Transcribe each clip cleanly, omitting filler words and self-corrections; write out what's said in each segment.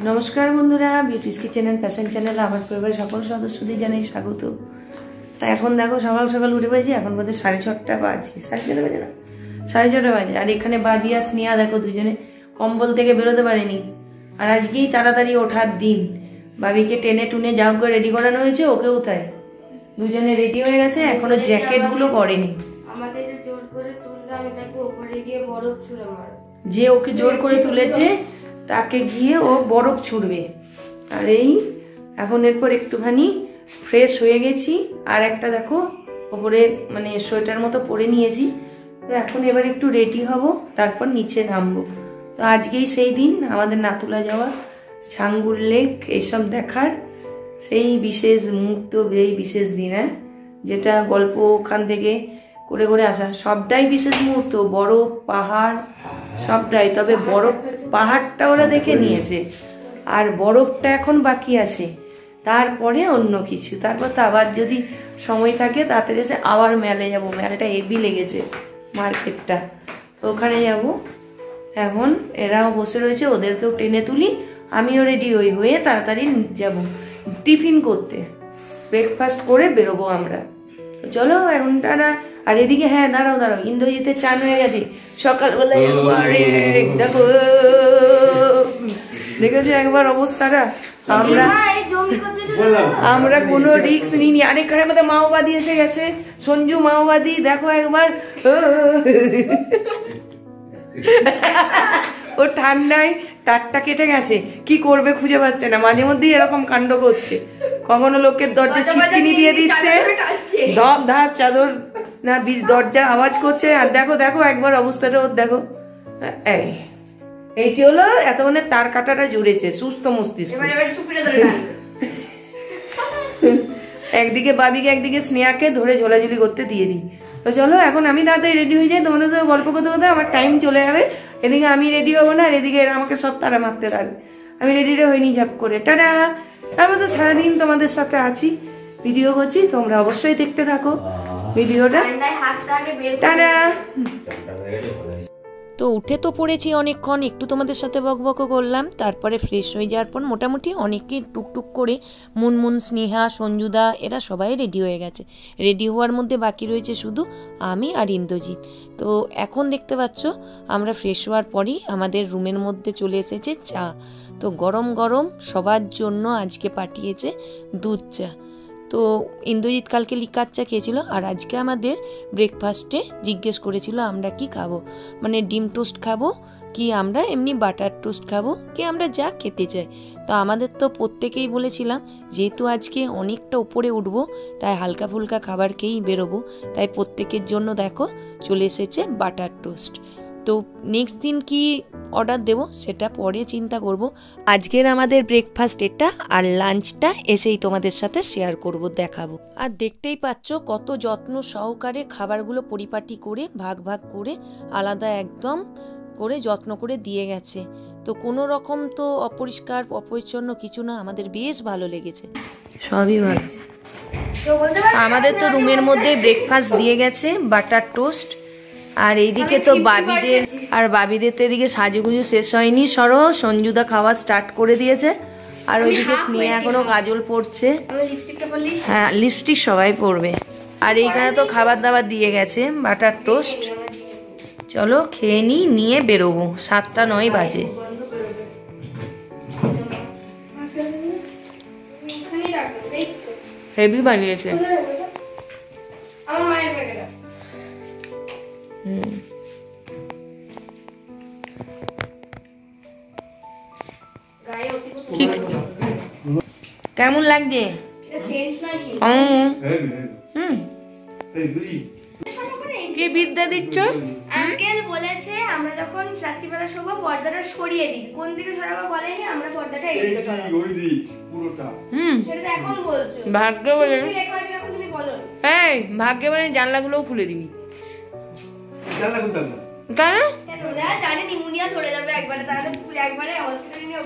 নমস্কার বন্ধুরা, beauties kitchen and fashion চ্যানেলে আমার পরিবারের সকল সদস্যদের জানাই স্বাগত। তা এখন দেখো সকাল সকাল উঠে পড়েছি, এখন বোধ হয় 6:30 বাজে, 6:30 বাজে না 6:30 বাজে। আর এখানে বাবি আর স্নেহা দেখো দুজনে কম্বল থেকে বেরোতে পারেনি। আর আজকেই তাড়াতাড়ি ওঠার দিন, বাবিকে টেনে টুনে যাও করে রেডি করানো হয়েছে, ওকেও তাই দুজনে রেডি হয়ে গেছে, এখনো জ্যাকেট গুলো করেনি। আমাকে যে জোর করে তুললো আমি তাকে উপরে গিয়ে বরফ ছুঁড়ে মারব। যে ওকে জোর করে তুলেছে তাকে গিয়ে ও বরফ ছুড়বে। আর এই এখন এরপর একটুখানি ফ্রেশ হয়ে গেছি, আর একটা দেখো ওপরে মানে সোয়েটার মতো পরে নিয়েছি। তো এখন এবার একটু রেডি হব, তারপর নিচে নামবো। তো আজকেই সেই দিন, আমাদের নাতুলা যাওয়া, ছাঙ্গুর লেক এইসব দেখার সেই বিশেষ মুহূর্ত, এই বিশেষ দিন, যেটা গল্প ওখান থেকে করে করে আসা, সবটাই বিশেষ মুহূর্ত, বরফ পাহাড় সবটাই। তবে বরফ পাহাড়টা ওরা দেখে নিয়েছে, আর বরফটা এখন বাকি আছে, তারপরে অন্য কিছু। তারপর তো আবার যদি সময় থাকে তাড়াতাড়ি এসে আবার মেলে যাব। মেলাটা হেভি লেগেছে, মার্কেটটা, ওখানে যাব। এখন এরাও বসে রয়েছে, ওদেরকেও টেনে তুলি, আমিও রেডি হয়ে তাড়াতাড়ি যাব টিফিন করতে, ব্রেকফাস্ট করে বেরোবো আমরা। চলো এখন টাটা। আর এদিকে হ্যাঁ দাঁড়াও, ইন্দ্রজিতের চান হয়ে গেছে সকালবেলায়। দেখো দেখেছো একবার অবস্থাটা। আমরা কোনো রিস্ক নিইনি। আরেকখানে আমাদের মাওবাদী এসে গেছে, সঞ্জু মাওবাদী, দেখো একবার ও ঠান্ডায় তারটা কেটে গেছে, কি করবে খুঁজে পাচ্ছে না, মাঝে মধ্যেই এরকম কাণ্ড করছে। কখনো লোকের দরজা ছিটকিনি দিয়ে দিচ্ছে, ধপ ধাপ চাদর না দরজা আওয়াজ করছে। আর দেখো দেখো একবার অবস্থাটা ওর দেখো। এইটি হলো এতক্ষণে তার কাটাটা জুড়েছে সুস্থ মস্তিষ্ক। একদিকে বাবিকে একদিকে স্নেহাকে ধরে ঝোলাঝুলি করতে দিয়ে দিই। তো চলো এখন আমি তাড়াতাড়ি রেডি হয়ে যাই, তোমাদের সাথে গল্প করতে করতে আমার টাইম চলে যাবে। এদিকে আমি রেডি হবো না, আর এদিকে এরা আমাকে সব তারা মারতে থাকবে। আমি রেডিটা হইনি ঝাপ করে। টাটা। তারপর তো সারাদিন তোমাদের সাথে আছি, ভিডিও করছি, তোমরা অবশ্যই দেখতে থাকো ভিডিওটা। টাটা। তো উঠে তো পড়েছি অনেকক্ষণ, একটু তোমাদের সাথে বকবক করলাম, তারপরে ফ্রেশ হয়ে যাওয়ার পর মোটামুটি অনেকেই টুকটুক করে মুনমুন, স্নেহা, সঞ্জুদা এরা সবাই রেডি হয়ে গেছে। রেডি হওয়ার মধ্যে বাকি রয়েছে শুধু আমি আর ইন্দ্রজিৎ। তো এখন দেখতে পাচ্ছ আমরা ফ্রেশ হওয়ার পরই আমাদের রুমের মধ্যে চলে এসেছে চা। তো গরম গরম সবার জন্য আজকে পাঠিয়েছে দুধ চা। তো ইন্দ্রজিৎ কালকে লিকার চা খেয়েছিল, আর আজকে আমাদের ব্রেকফাস্টে জিজ্ঞেস করেছিল আমরা কি খাবো, মানে ডিম টোস্ট খাবো কি আমরা এমনি বাটার টোস্ট খাবো কি আমরা যা খেতে চাই। তো আমাদের তো প্রত্যেকেই বলেছিলাম যেহেতু আজকে অনেকটা উপরে উঠবো, তাই হালকা ফুলকা খাবার খেয়েই বেরোবো, তাই প্রত্যেকের জন্য দেখো চলে এসেছে বাটার টোস্ট। তো নেক্সট দিন কি অর্ডার দেব সেটা পরে চিন্তা করব। আজকের আমাদের ব্রেকফাস্ট এটা, আর লাঞ্চটা এসেই তোমাদের সাথে শেয়ার করব, দেখাবো। আর দেখতেই পাচ্ছ কত যত্ন সহকারে খাবারগুলো পরিপাটি করে ভাগ ভাগ করে আলাদা একদম করে যত্ন করে দিয়ে গেছে। তো কোনো রকম তো অপরিষ্কার অপরিচ্ছন্ন কিছু না, আমাদের বেশ ভালো লেগেছে, সবই ভালো। আমাদের তো রুমের মধ্যে ব্রেকফাস্ট দিয়ে গেছে বাটার টোস্ট। আর এইদিকে তো বাবিদের তো এদিকে সাজুগুজু শেষ হয়নি, সরো সঞ্জুদা খাওয়া স্টার্ট করে দিয়েছে। আর ওইদিকে স্নেহা এখনো কাজল পড়ছে, হ্যাঁ লিপস্টিক সবাই পরবে। আর এইখানে তো খাবার দাবার দিয়ে গেছে বাটার টোস্ট। চলো খেয়ে নিয়ে বেরোবো, 7:09 বাজে। হেভি বানিয়েছে। কেমন লাগছে? কি বিদ্যা দিচ্ছ? আঙ্কেল বলেছে আমরা যখন রাত্রিবেলা শোবো পর্দাটা সরিয়ে দিই। কোন দিকে সরাবো বলেনি, আমরা পর্দাটা এইদিকে সরাবো, ওই দিক পুরোটা। সেটা এখন বলছো। ভাগ্য বলে তুমি বলো, এই ভাগ্য বলে জানলাগুলোও খুলে দিবি। জানলা খুলতে হবে কেন? ওরা জানে নিউমোনিয়া ধরে যাবে একবারে, তাহলে একবারে হসপিটালে নিয়ে।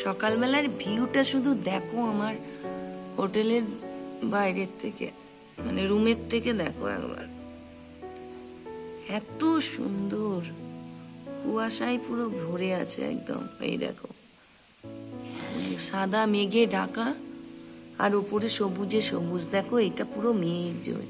সকালবেলার ভিউটা শুধু দেখো আমার হোটেলের বাইরের থেকে, মানে রুমের থেকে দেখো একবার, এত সুন্দর। কুয়াশায় পুরো ভরে আছে একদম। এই দেখো সাদা মেঘে ঢাকা, আর উপরে সবুজে সবুজ। দেখো এটা পুরো মেঘ জয়।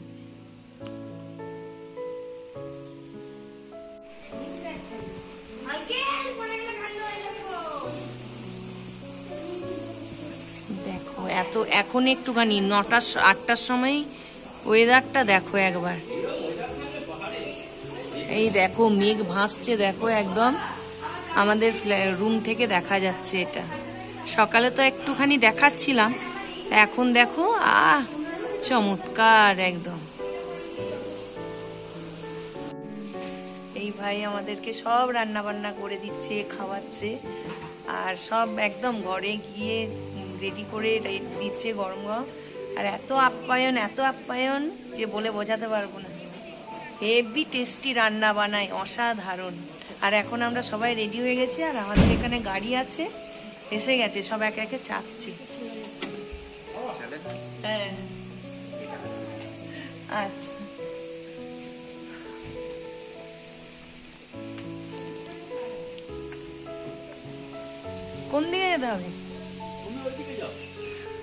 দেখো এত এখন একটুখানি 9টা-8টার সময় ওয়েদারটা দেখো একবার। এই দেখো মেঘ ভাসছে, দেখো একদম আমাদের রুম থেকে দেখা যাচ্ছে এটা। সকালে তো একটুখানি দেখাচ্ছিলাম, এখন দেখো চমৎকার একদম। এই ভাই আমাদেরকে সব রান্না বান্না করে দিচ্ছে, খাওয়াচ্ছে, আর সব একদম ঘরে গিয়ে রেডি করে দিচ্ছে গরম গরম। আর এত আপ্যায়ন যে বলে বোঝাতে পারবো না। হেভি টেস্টি রান্না বানায়, অসাধারণ। আর এখন আমরা সবাই রেডি হয়ে গেছি, আর আমাদের এখানে গাড়ি আছে, এসে গেছে, সব একে একে চাপছে। হ্যাঁ আচ্ছা, কোন দিকে যেতে হবে?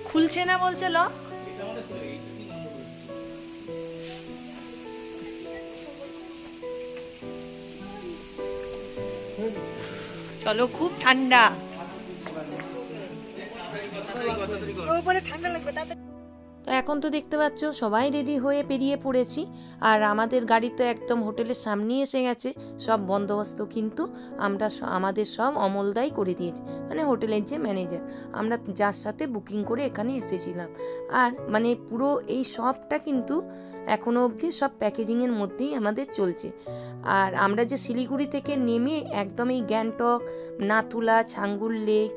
খুলছে না বলছে লক। চলো, খুব ঠান্ডা। তো এখন তো দেখতে পাচ্ছ সবাই রেডি হয়ে বেরিয়ে পড়েছি, আর আমাদের গাড়ি তো একদম হোটেলের সামনেই এসে গেছে। সব বন্দোবস্ত কিন্তু আমাদের সব অমলদাই করে দিয়েছে, মানে হোটেলের যে ম্যানেজার, আমরা যার সাথে বুকিং করে এখানে এসেছিলাম। আর মানে পুরো এই সবটা কিন্তু এখনো অবধি সব প্যাকেজিংয়ের মধ্যেই আমাদের চলছে। আর আমরা যে শিলিগুড়ি থেকে নেমে একদম এই গ্যাংটক, নাথুলা, ছাঙ্গুর লেক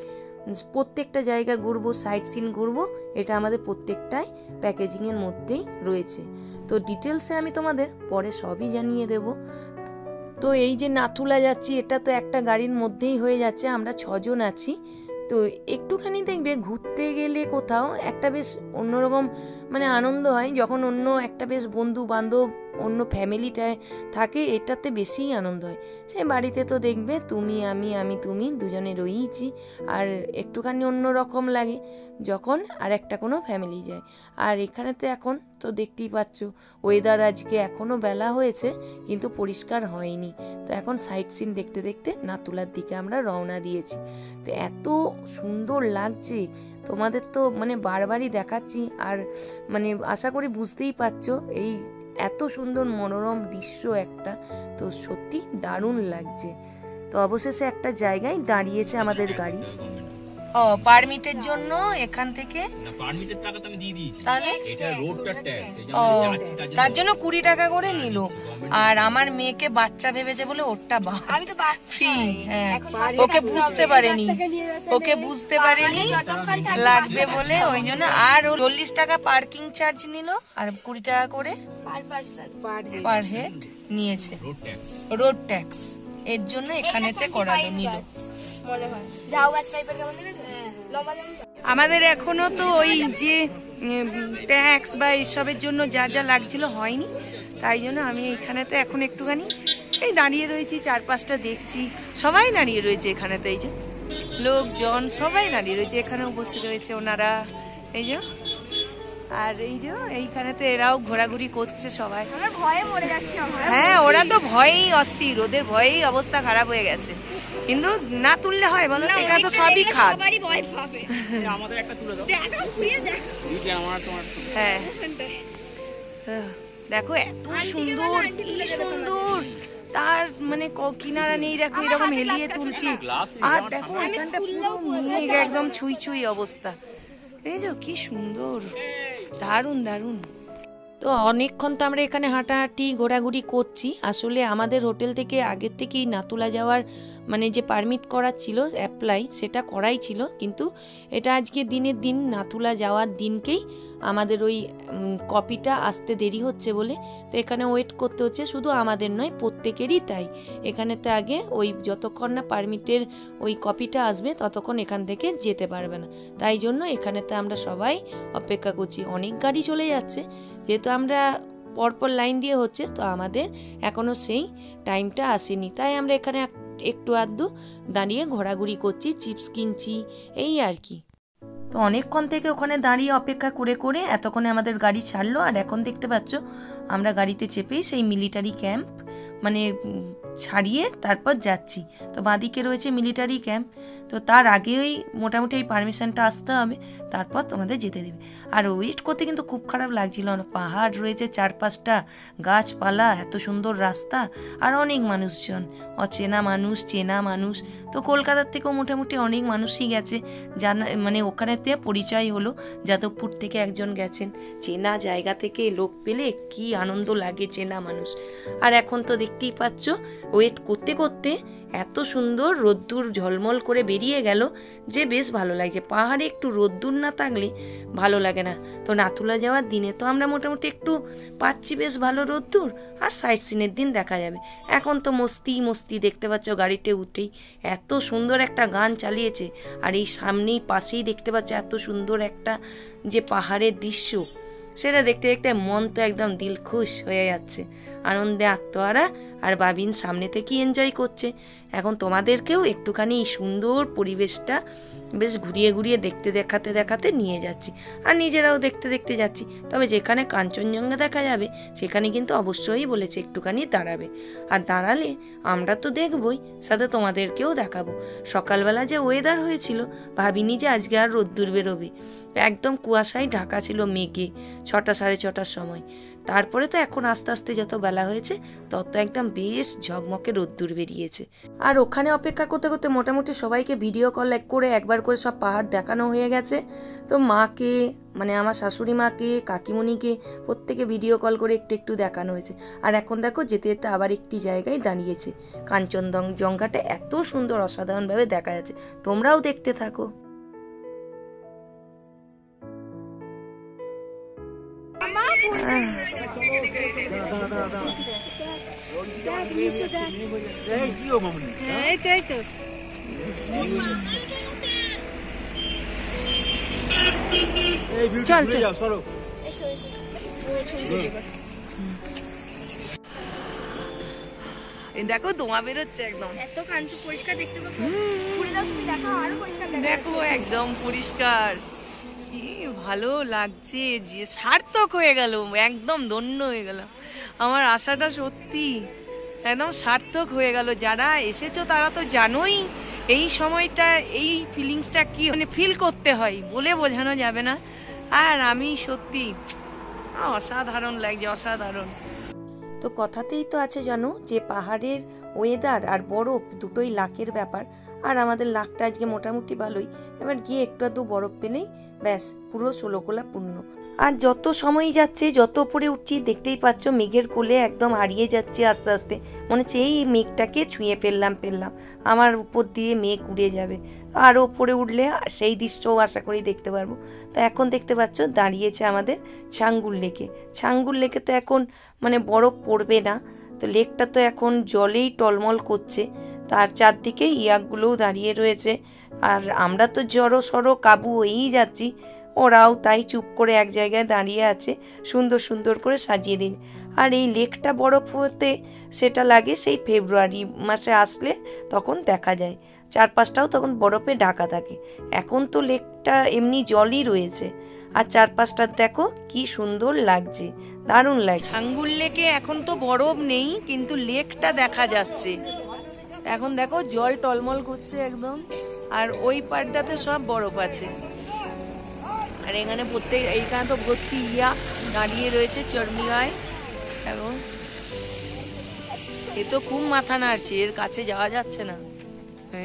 প্রত্যেকটা জায়গা ঘুরবো, সাইট সিন ঘুরবো, এটা আমাদের প্রত্যেকটাই প্যাকেজিংয়ের মধ্যেই রয়েছে। তো ডিটেলসে আমি তোমাদের পরে সবই জানিয়ে দেব। তো এই যে নাথুলা যাচ্ছি, এটা তো একটা গাড়ির মধ্যেই হয়ে যাচ্ছে, আমরা 6 জন আছি। তো একটুখানি দেখবে ঘুরতে গেলে কোথাও একটা বেশ অন্যরকম মানে আনন্দ হয়, যখন অন্য একটা বেশ বন্ধু বান্ধব অন্য ফ্যামিলিটায় থাকে, এটাতে বেশি আনন্দ হয়। সে বাড়িতে তো দেখবে তুমি আমি তুমি দুজনে রয়েইছি, আর একটুখানি অন্যরকম লাগে যখন আর একটা কোনো ফ্যামিলি যায়। আর এখানে তো এখন তো দেখতেই পাচ্ছ ওয়েদার আজকে এখনও বেলা হয়েছে কিন্তু পরিষ্কার হয়নি। তো এখন সাইট সিন দেখতে দেখতে নাতুলার দিকে আমরা রওনা দিয়েছি। তো এত সুন্দর লাগছে, তোমাদের তো মানে বারবারই দেখাচ্ছি, আর মানে আশা করি বুঝতেই পারছো এই এত সুন্দর মনোরম দৃশ্য একটা। তো সত্যি দারুণ লাগছে। তো অবশেষে একটা জায়গায় দাঁড়িয়েছে আমাদের গাড়ি। ও পারমিটের জন্য এখান থেকে না, পারমিটের টাকা তো আমি দিয়ে দিয়েছি, তাহলে এটা রোডটার ট্যাক্স, এই ও জন্য যাচ্ছি, তার জন্য 20 টাকা করে নিল। আর আমার মেয়েকে বাচ্চা ভেবেছে বলে ওরটা আমি তো ফ্রি। হ্যাঁ, ওকে বুঝতে পারেনি লাগবে বলে ওই জন্য। আর 40 টাকা পার্কিং চার্জ নিল, আর 20 টাকা করে পার হেড নিয়েছে রোড ট্যাক্স। এর জন্য এখানেতে করালো নিল। আমাদের এখনো তো ওই যে ট্যাক্স বা এইসবের জন্য যা যা লাগছিল হয়নি, তাই জন্য আমি এইখানেতে এখন একটুখানি এই দাঁড়িয়ে রয়েছি, 4-5টা দেখছি, সবাই দাঁড়িয়ে রয়েছে এখানেতে। এই যে লোকজন সবাই দাঁড়িয়ে রয়েছে, এখানেও বসে রয়েছে ওনারা, এই যে। আর এই যে এইখানেতে এরাও ঘোরাঘুরি করছে সবাই। ভয়ে মরে যাচ্ছি আমরা। হ্যাঁ, ওরা তো ভয়েই অস্থির, ওদের ভয়েই অবস্থা খারাপ হয়ে গেছে। কিন্তু না তুললে হয় বলো, এখানে তো সবই খাদ। আমাদের একটা তুলে দাও, এই যে আমার তোমার। হ্যাঁ দেখো এত সুন্দর, কি সুন্দর, তার মানে কিনারা নেই। দেখো এরকম হেলিয়ে তুলছি, আর দেখো এখানটা পুরো মেঘ একদম ছুঁই ছুঁই অবস্থা। দেখো কি সুন্দর, দারুণ দারুণ। তো অনেকক্ষণ তো আমরা এখানে হাঁটাহাঁটি ঘোরাঘুরি করছি। আসলে আমাদের হোটেল থেকে আগের থেকেই নাতুলা যাওয়ার মানে যে পারমিট করার ছিল অ্যাপ্লাই, সেটা করাই ছিল, কিন্তু এটা আজকে দিনের দিন নাতুলা যাওয়ার দিনকেই আমাদের ওই কপিটা আসতে দেরি হচ্ছে বলে তো এখানে ওয়েট করতে হচ্ছে। শুধু আমাদের নয়, প্রত্যেকেরই তাই। এখানেতে আগে ওই যতক্ষণ না পারমিটের ওই কপিটা আসবে ততক্ষণ এখান থেকে যেতে পারবে না, তাই জন্য এখানেতে আমরা সবাই অপেক্ষা করছি। অনেক গাড়ি চলে যাচ্ছে, যেহেতু আমরা পরপর লাইন দিয়ে হচ্ছে, তো আমাদের এখনো সেই টাইমটা আসেনি, তাই আমরা এখানে একটু আধটু দাঁড়িয়ে ঘোরাঘুরি করছি, চিপস কিনছি, এই আর কি। তো অনেকক্ষণ থেকে ওখানে দাঁড়িয়ে অপেক্ষা করে করে এতক্ষণে আমাদের গাড়ি ছাড়লো। আর এখন দেখতে পাচ্ছ আমরা গাড়িতে চেপেই সেই মিলিটারি ক্যাম্প মানে ছাড়িয়ে তারপর যাচ্ছি। তো বাঁদিকে রয়েছে মিলিটারি ক্যাম্প, তো তার আগেই মোটামুটি এই পারমিশনটা আসতে হবে, তারপর তোমাদের যেতে দেবে। আর ওয়েট করতে কিন্তু খুব খারাপ লাগছিল না, পাহাড় রয়েছে 4-5টা, গাছপালা, এত সুন্দর রাস্তা, আর অনেক মানুষজন, অচেনা মানুষ, চেনা মানুষ। তো কলকাতার থেকেও মোটামুটি অনেক মানুষই গেছে, জানা মানে ওখানেতে পরিচয় হলো, যাদবপুর থেকে একজন গেছেন। চেনা জায়গা থেকে লোক পেলে কি আনন্দ লাগে, চেনা মানুষ। আর এখন তো দেখতেই পাচ্ছ ওয়েট করতে করতে এত সুন্দর রোদ্দুর ঝলমল করে বেরিয়ে গেল যে বেশ ভালো লাগছে। পাহাড়ে একটু রোদ্দুর না থাকলে ভালো লাগে না। তো নাথুলা যাওয়ার দিনে তো আমরা মোটামুটি একটু পাচ্ছি বেশ ভালো রোদ্দুর, আর সাইট সিনের দিন দেখা যাবে। এখন তো মস্তি মস্তি, দেখতে পাচ্ছ গাড়িতে উঠেই এত সুন্দর একটা গান চালিয়েছে। আর এই সামনেই পাশেই দেখতে পাচ্ছ এত সুন্দর একটা যে পাহাড়ের দৃশ্য, সেটা দেখতে দেখতে মন তো একদম দিল খুশ হয়ে যাচ্ছে, আনন্দে আত্মহারা। আর বাবিন সামনে থেকে এনজয় করছে। এখন তোমাদেরকেও একটুখানি এই সুন্দর পরিবেশটা বেশ ঘুরিয়ে ঘুরিয়ে দেখাতে দেখাতে নিয়ে যাচ্ছি, আর নিজেরাও দেখতে দেখতে যাচ্ছি। তবে যেখানে কাঞ্চনজঙ্ঘা দেখা যাবে সেখানে কিন্তু অবশ্যই বলেছে একটুখানি দাঁড়াবে, আর দাঁড়ালে আমরা তো দেখবই, সাথে তোমাদেরকেও দেখাবো। সকালবেলা যে ওয়েদার হয়েছিল, ভাবিনি যে আজকে আর রোদ্দুর বেরোবে, একদম কুয়াশায় ঢাকা ছিল মেঘে 6টা 6:30টার সময়। তারপরে তো এখন আস্তে আস্তে যত বেলা হয়েছে তত একদম বেশ ঝকমকে রোদ্দুর বেরিয়েছে। আর ওখানে অপেক্ষা করতে করতে মোটামুটি সবাইকে ভিডিও কল করে একবার করে সব পাহাড় দেখানো হয়ে গেছে। তো মাকে মানে আমার শাশুড়ি মাকে, কাকিমণিকে প্রত্যেকে ভিডিও কল করে একটু একটু দেখানো হয়েছে। আর এখন দেখো যেতে যেতে আবার একটি জায়গায় দাঁড়িয়েছে, কাঞ্চনজঙ্ঘাটা এত সুন্দর অসাধারণভাবে দেখা যাচ্ছে, তোমরাও দেখতে থাকো। চল চল দেখো ধোঁয়া বেরোচ্ছে একদম, এত কাঞ্চন পরিষ্কার দেখতে পাবো। ঘুরে দাও তুমি, দেখো আরো পরিষ্কার দেখো একদম পরিষ্কার, কি ভালো লাগছে, যে সার্থক হয়ে গেল, একদম ধন্য হয়ে গেল। আমার আশাটা সত্যি একদম সার্থক হয়ে গেল। যারা এসেছো তারা তো জানোই এই সময়টা, এই ফিলিংসটা কি মানে ফিল করতে হয়, বলে বোঝানো যাবে না। আর আমি সত্যি অসাধারণ লাগছে, অসাধারণ। তো কথাতেই তো আছে জানো যে পাহাড়ের ওয়েদার আর বরফ দুটোই লাকের ব্যাপার। আর আমাদের লাকটা আজকে মোটামুটি ভালোই, এবার গিয়ে একটু আধটু বরফ পেলেই ব্যাস পুরো 16 কোলা পূর্ণ। আর যত সময় যাচ্ছে, যত উপরে উঠছি দেখতেই পাচ্ছ মেঘের কোলে একদম হারিয়ে যাচ্ছে আস্তে আস্তে, মনে হচ্ছে এই মেঘটাকে ছুঁয়ে ফেললাম, আমার উপর দিয়ে মেঘ উড়ে যাবে। আর উপরে উঠলে সেই দৃশ্যও আশা করি দেখতে পারবো। তো এখন দেখতে পাচ্ছ দাঁড়িয়েছে আমাদের ছাঙ্গুর লেকে। ছাঙ্গুর লেকে তো এখন মানে বরফ পড়বে না, তো লেকটা তো এখন জলেই টলমল করছে, তার চারদিকে ইয়াকগুলোও দাঁড়িয়ে রয়েছে। আর আমরা তো জড়ো সড়ো কাবু হয়েই যাচ্ছি, ওরাও তাই চুপ করে এক জায়গায় দাঁড়িয়ে আছে, সুন্দর সুন্দর করে সাজিয়ে দিন। আর এই লেকটা বরফ হতে সেটা লাগে সেই ফেব্রুয়ারি মাসে আসলে, তখন দেখা যায় চারপাশটাও তখন বরফে ঢাকা থাকে। এখন তো লেকটা এমনি জলই রয়েছে, আর চারপাশটা দেখো কি সুন্দর লাগছে, দারুণ লাগছে। ছাঙ্গুর লেকে এখন তো বরফ নেই, কিন্তু লেকটা দেখা যাচ্ছে। এখন দেখো জল টলমল করছে একদম, আর ওই পাড়টাতে সব বরফ আছে। আর এখানে এইখানে তো ভর্তি ইয়া দাঁড়িয়ে রয়েছে চর্মিগায়। এখন এ তো খুব মাথা নাড়ছে, এর কাছে যাওয়া যাচ্ছে না,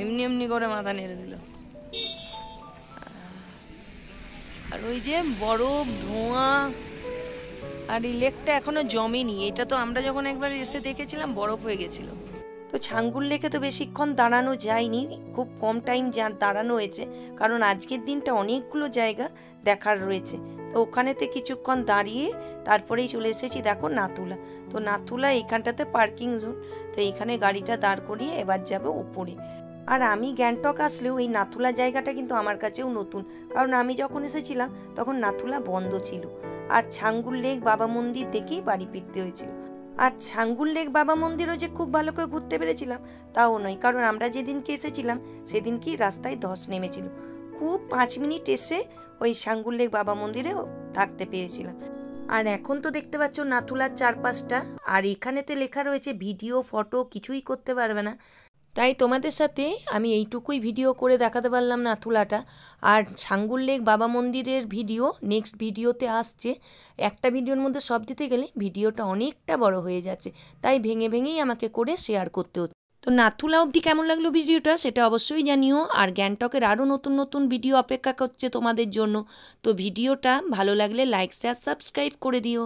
এমনি এমনি করে মাথা নেড়ে দিল। আর ওই যে বরফ, ধোঁয়া, আর এই লেকটা এখনো জমেনি। এটা তো আমরা যখন একবার এসে দেখেছিলাম বরফ হয়ে গেছিল। তো ছাঙ্গুর লেকে তো বেশিক্ষণ দাঁড়ানো যায়নি, খুব কম টাইম দাঁড়ানো হয়েছে, কারণ আজকের দিনটা অনেকগুলো জায়গা দেখার রয়েছে। তো ওখানেতে কিছুক্ষণ দাঁড়িয়ে তারপরেই চলে এসেছি দেখো নাথুলা। তো নাথুলা এইখানটাতে পার্কিং জোন, তো এইখানে গাড়িটা দাঁড় করিয়ে এবার যাবো উপরে। আর আমি গ্যাংটক আসলেও এই নাথুলা জায়গাটা কিন্তু আমার কাছেও নতুন, কারণ আমি যখন এসেছিলাম তখন নাথুলা বন্ধ ছিল, আর ছাঙ্গুর লেক, বাবা মন্দির দেখেই বাড়ি ফিরতে হয়েছিল। আর ছাঙ্গুল লেক বাবা মন্দিরও যে খুব ভালো করে ঘুরতে পেরেছিলাম তাও নয়, কারণ আমরা যেদিনকে এসেছিলাম সেদিন কি রাস্তায় ধস নেমেছিল। খুব 5 মিনিট এসে ওই ছাঙ্গুল লেক বাবা মন্দিরে থাকতে পেরেছিলাম। আর এখন তো দেখতে পাচ্ছ নাথুলার চারপাশটা, আর এখানেতে লেখা রয়েছে ভিডিও ফটো কিছুই করতে পারবে না। তাই তোমাদের সাথে আমি এইটুকুই ভিডিও করে দেখাতে পারলাম নাথুলাটা। আর ছাঙ্গুল লেক বাবা মন্দিরের ভিডিও নেক্সট ভিডিওতে আসছে। একটা ভিডিওর মধ্যে সব দিতে গেলে ভিডিওটা অনেকটা বড় হয়ে যাচ্ছে, তাই ভেঙে ভেঙেই আমাকে করে শেয়ার করতে হচ্ছে। তো নাথুলা অবধি কেমন লাগলো ভিডিওটা সেটা অবশ্যই জানিও। আর গ্যাংটকের আরও নতুন নতুন ভিডিও অপেক্ষা করছে তোমাদের জন্য। তো ভিডিওটা ভালো লাগলে লাইক শেয়ার সাবস্ক্রাইব করে দিও।